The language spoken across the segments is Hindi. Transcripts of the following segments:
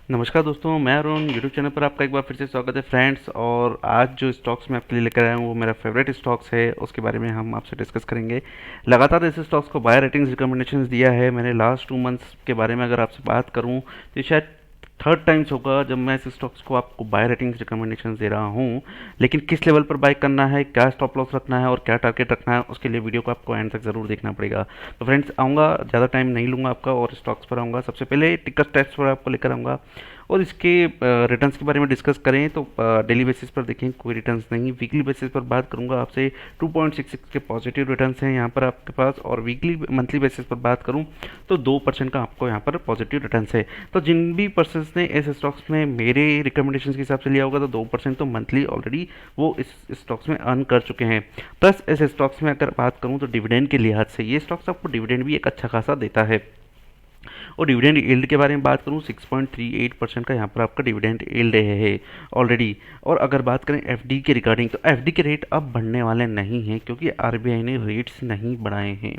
नमस्कार दोस्तों, मैं अरुण यूट्यूब चैनल पर आपका एक बार फिर से स्वागत है फ्रेंड्स। और आज जो स्टॉक्स मैं आपके लिए लेकर आया हूँ वो मेरा फेवरेट स्टॉक्स है, उसके बारे में हम आपसे डिस्कस करेंगे। लगातार ऐसे स्टॉक्स को बाय रेटिंग्स रिकमेंडेशंस दिया है मैंने लास्ट 2 मंथ्स के बारे में। अगर आपसे बात करूँ तो ये शायद थर्ड टाइम्स होगा जब मैं इस स्टॉक्स को आपको बाय रेटिंग्स रिकमेंडेशन दे रहा हूँ। लेकिन किस लेवल पर बाय करना है, क्या स्टॉप लॉस रखना है और क्या टारगेट रखना है, उसके लिए वीडियो को आपको एंड तक ज़रूर देखना पड़ेगा। तो फ्रेंड्स, आऊँगा, ज़्यादा टाइम नहीं लूँगा आपका और स्टॉक्स पर आऊँगा। सबसे पहले टिकर टेस्ट पर आपको लेकर आऊँगा और इसके रिटर्न्स के बारे में डिस्कस करें तो डेली बेसिस पर देखें कोई रिटर्न्स नहीं। वीकली बेसिस पर बात करूंगा आपसे, 2.66 के पॉजिटिव रिटर्न्स हैं यहाँ पर आपके पास। और वीकली मंथली बेसिस पर बात करूं तो 2% का आपको यहाँ पर पॉजिटिव रिटर्न्स है। तो जिन भी पर्सन्स ने इस स्टॉक्स में मेरे रिकमेंडेशन के हिसाब से लिया होगा तो 2% तो मंथली ऑलरेडी वो इस स्टॉक्स में अर्न कर चुके हैं। प्लस इस स्टॉक्स में अगर बात करूँ तो डिविडेंड के लिहाज से ये स्टॉक्स आपको डिविडेंड भी एक अच्छा खासा देता है। और डिविडेंड यील्ड के बारे में बात करूँ, 6.38% का यहाँ पर आपका डिविडेंड यील्ड है ऑलरेडी। और अगर बात करें एफडी के रिगार्डिंग तो एफडी के रेट अब बढ़ने वाले नहीं हैं क्योंकि आरबीआई ने रेट्स नहीं बढ़ाए हैं।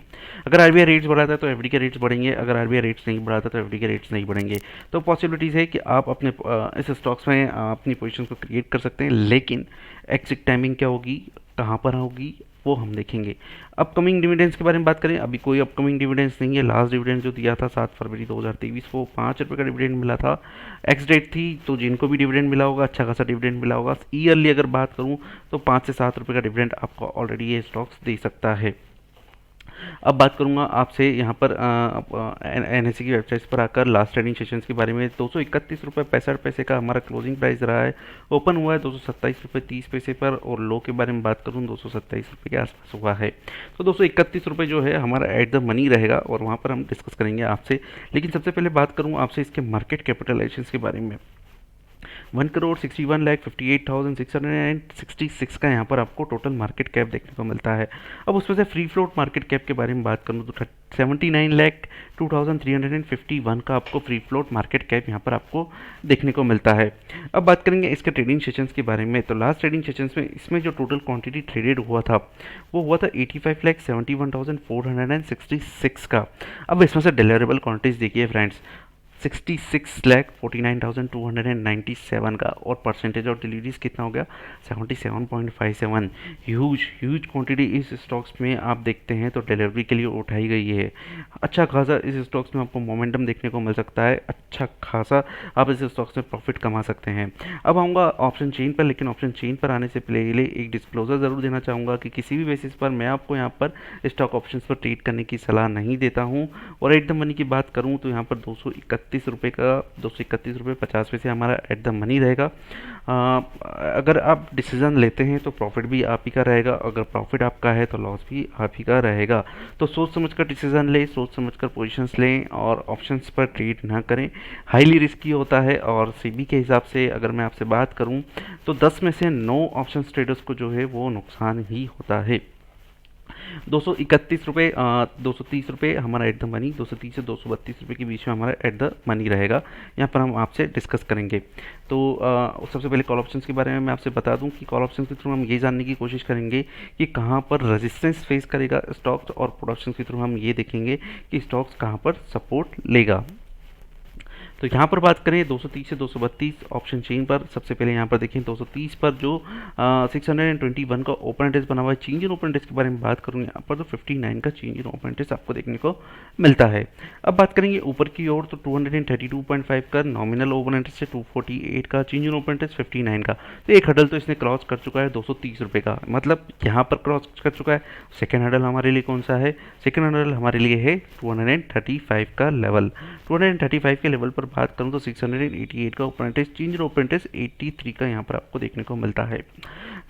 अगर आरबीआई रेट्स बढ़ाता है तो एफडी के रेट्स बढ़ेंगे, अगर आरबीआई रेट्स नहीं बढ़ाता तो एफडी के रेट्स नहीं बढ़ेंगे। तो पॉसिबिलिटीज़ है कि आप अपने इस स्टॉक्स में अपनी पोजिशन को क्रिएट कर सकते हैं। लेकिन एग्जिट टाइमिंग क्या होगी, कहाँ पर होगी, वो हम देखेंगे। अपकमिंग डिविडेंड्स के बारे में बात करें, अभी कोई अपकमिंग डिविडेंड्स नहीं है। लास्ट डिविडेंड जो दिया था 7 फरवरी 2023 वो ₹5 का डिविडेंड मिला था। एक्स डेट थी, तो जिनको भी डिविडेंड मिला होगा अच्छा खासा डिविडेंड मिला होगा। ईयरली अगर बात करूं तो ₹5 से ₹7 का डिविडेंड आपको ऑलरेडी ये स्टॉक्स दे सकता है। अब बात करूंगा आपसे यहाँ पर एनएससी की वेबसाइट पर आकर लास्ट ट्रेडिंग सेशंस के बारे में। ₹231.65 का हमारा क्लोजिंग प्राइस रहा है। ओपन हुआ है ₹227.30 पर और लो के बारे में बात करूँ ₹227 के आसपास हुआ है। तो ₹231 जो है हमारा एट द मनी रहेगा और वहाँ पर हम डिस्कस करेंगे आपसे। लेकिन सबसे पहले बात करूँ आपसे इसके मार्केट कैपिटलाइजेशन के बारे में। 1,61,58,666 का यहाँ पर आपको टोटल मार्केट कैप देखने को मिलता है। अब उसमें से फ्री फ्लोट मार्केट कैप के बारे में बात करूँ तो 79,02,351 का आपको फ्री फ्लोट मार्केट कैप यहाँ पर आपको देखने को मिलता है। अब बात करेंगे इसके ट्रेडिंग सेशंस के बारे में। तो लास्ट ट्रेडिंग सेशंस में इसमें जो टोटल क्वांटिटी ट्रेडेड हुआ था वो हुआ था 85,71,466 का। अब इसमें से डिलीवरेबल क्वांटिटीज देखिए फ्रेंड्स, 66,49,297 का। और परसेंटेज ऑफ डिलीवरीज कितना हो गया, 77.57। ह्यूज ह्यूज क्वांटिटी इस स्टॉक्स में आप देखते हैं तो डिलीवरी के लिए उठाई गई है। अच्छा खासा इस स्टॉक्स में आपको मोमेंटम देखने को मिल सकता है, अच्छा खासा आप इस स्टॉक्स में प्रॉफिट कमा सकते हैं। अब आऊँगा ऑप्शन चेन पर, लेकिन ऑप्शन चेन पर आने से पहले एक डिस्क्लोजर ज़रूर देना चाहूँगा कि किसी भी बेसिस पर मैं आपको यहाँ पर स्टॉक ऑप्शंस पर ट्रेड करने की सलाह नहीं देता हूँ। और एट द मनी की बात करूँ तो यहाँ पर ₹231.50 हमारा एट द मनी रहेगा। अगर आप डिसीजन लेते हैं तो प्रॉफिट भी आप ही का रहेगा, अगर प्रॉफिट आपका है तो लॉस भी आप ही का रहेगा। तो सोच समझकर डिसीजन लें, सोच समझकर पोजीशंस लें और ऑप्शंस पर ट्रेड ना करें। हाईली रिस्की होता है और सेबी के हिसाब से अगर मैं आपसे बात करूं तो 10 में से 9 ऑप्शन ट्रेडर्स को जो है वो नुकसान ही होता है। ₹231, ₹230 हमारा एट द मनी, 230 से ₹232 के बीच में हमारा एट द मनी रहेगा। यहाँ पर हम आपसे डिस्कस करेंगे। तो सबसे पहले कॉल ऑप्शंस के बारे में मैं आपसे बता दूं कि कॉल ऑप्शंस के थ्रू हम ये जानने की कोशिश करेंगे कि कहाँ पर रेजिस्टेंस फेस करेगा स्टॉक्स, और प्रोडक्शन के थ्रू हम ये देखेंगे कि स्टॉक्स कहाँ पर सपोर्ट लेगा। तो यहाँ पर बात करें 230 से 232 ऑप्शन चेन पर, सबसे पहले यहाँ पर देखें 230 पर जो 621 का ओपन इंटरेस्ट बना हुआ है। चेंज इन ओपन इंटरेस्ट के बारे में बात करूँ यहाँ पर तो 59 का चेंज इन ओपन इंटरेस्ट आपको देखने को मिलता है। अब बात करेंगे ऊपर की ओर तो 232.5 का नॉमिनल ओपन इंटरेस्ट है, 248 का चेंज इन ओपन इंटरेस्ट 59 का। तो एक हडल तो इसने क्रॉस कर चुका है ₹230 का, मतलब यहाँ पर क्रॉस कर चुका है। सेकेंड हडल हमारे लिए कौन सा है, सेकेंड हडल हमारे लिए है 235 का लेवल। 235 के लेवल पर बात करूं तो 688 का open interest, change open interest 83 का यहाँ पर आपको देखने को मिलता है।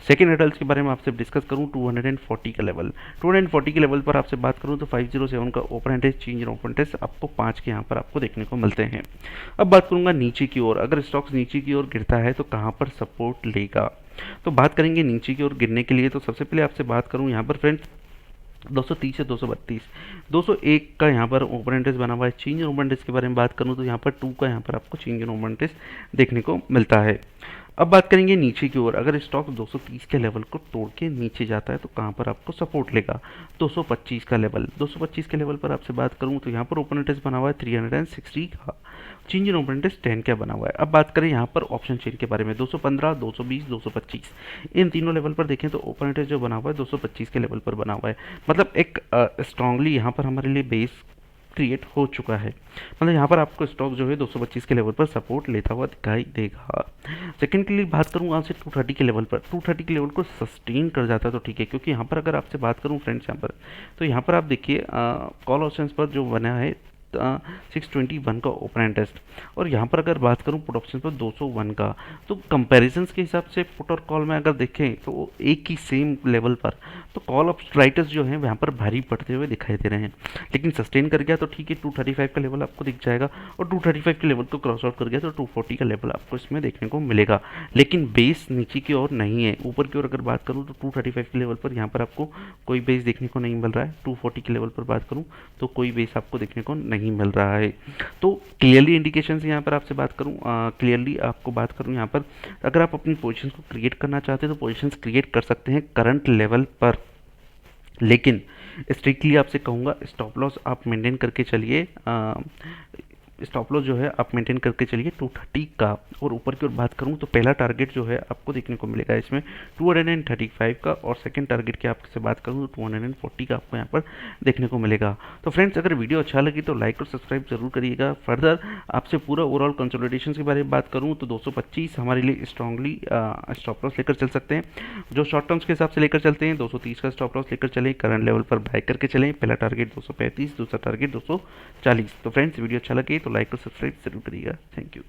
सेकेंड हडल्स के बारे में आपसे डिस्कस करूं 240 का लेवल, 240 के लेवल पर आपसे बात करूं तो 507 का open interest, change open interest आपको 5 के यहाँ पर आपको देखने को मिलते हैं। अब बात करूंगा नीचे की ओर, अगर स्टॉक्स नीचे की ओर गिरता है तो कहाँ पर सपोर्ट लेगा। तो बात करेंगे नीचे की ओर गिरने के लिए, तो सबसे पहले आपसे बात करूँ यहाँ पर फ्रेंड्स 230 से 232, 201 का यहाँ पर ओपन इंटरेस्ट बना हुआ है। चेंज इन ओपन इंटरेस्ट के बारे में बात करूँ तो यहाँ पर 2 का यहाँ पर आपको चेंज इन ओपन इंटरेस्ट देखने को मिलता है। अब बात करेंगे नीचे की ओर, अगर स्टॉक 230 के लेवल को तोड़ के नीचे जाता है तो कहाँ पर आपको सपोर्ट लेगा, 225 का लेवल। 225 के लेवल पर आपसे बात करूँ तो यहाँ पर ओपन इंटरेस्ट बना हुआ है 360 का, चेंज इन ओपन इंटरेस्ट 10 का बना हुआ है। अब बात करें यहाँ पर ऑप्शन चेन के बारे में, 215, 220, 225, इन तीनों लेवल पर देखें तो ओपन इंटरेस्ट जो बना हुआ है 225 के लेवल पर बना हुआ है। मतलब एक स्ट्रांगली यहाँ पर हमारे लिए बेस क्रिएट हो चुका है। मतलब यहाँ पर आपको स्टॉक जो है 225 के लेवल पर सपोर्ट लेता हुआ दिखाई देगा। सेकंड के लिए बात करूँ यहाँ से 230 के लेवल पर, 230 के लेवल को सस्टेन कर जाता है तो ठीक है, क्योंकि यहाँ पर अगर आपसे बात करूँ फ्रेंड्स यहाँ पर, तो यहाँ पर आप देखिए कॉल ऑप्शंस पर जो बना है 621 का ओपन इंटरेस्ट, और यहाँ पर अगर बात करूँ पुट ऑप्शन पर 201 का, तो कंपैरिजंस के हिसाब से पुट और कॉल में अगर देखें तो एक ही सेम लेवल पर, तो कॉल ऑफ राइटर्स जो हैं वहाँ पर भारी पड़ते हुए दिखाई दे रहे हैं। लेकिन सस्टेन कर गया तो ठीक है, 235 का लेवल आपको दिख जाएगा, और 235 के लेवल को क्रॉस आउट कर गया तो 240 का लेवल आपको इसमें देखने को मिलेगा। लेकिन बेस नीचे की ओर नहीं है, ऊपर की ओर अगर बात करूँ तो 235 के लेवल पर यहाँ पर आपको कोई बेस देखने को नहीं मिल रहा है। 240 के लेवल पर बात करूँ तो कोई बेस आपको देखने को नहीं मिल रहा है। तो क्लियरली इंडिकेशन यहाँ पर आपसे बात करूँ, क्लियरली आपको बात करूँ यहाँ पर, अगर आप अपनी पोजीशंस को क्रिएट करना चाहते हैं तो पोजीशंस क्रिएट कर सकते हैं करंट लेवल पर। लेकिन स्ट्रिक्टली आपसे कहूँगा स्टॉप लॉस आप मेंटेन करके चलिए, स्टॉप लॉस जो है आप मेंटेन करके चलिए 230 का। और ऊपर की ओर बात करूँ तो पहला टारगेट जो है आपको देखने को मिलेगा इसमें 235 का, और सेकंड टारगेट की आपसे बात करूँ तो 240 का आपको यहाँ पर देखने को मिलेगा। तो फ्रेंड्स अगर वीडियो अच्छा लगी तो लाइक और सब्सक्राइब जरूर करिएगा। फर्दर आपसे पूरा ओवरऑल कंसोलिडेशन के बारे में बात करूँ तो 225 हमारे लिए स्ट्रांगली स्टॉप लॉस लेकर चल सकते हैं। जो शॉर्ट टर्म्स के हिसाब से लेकर चलते हैं 230 का स्टॉप लॉस लेकर चलें, करंट लेवल पर बाय करके चलें। पहला टारगेट 235, दूसरा टारगेट 240। तो फ्रेंड्स वीडियो अच्छा लगे तो लाइक और सब्सक्राइब जरूर करिएगा। Thank you.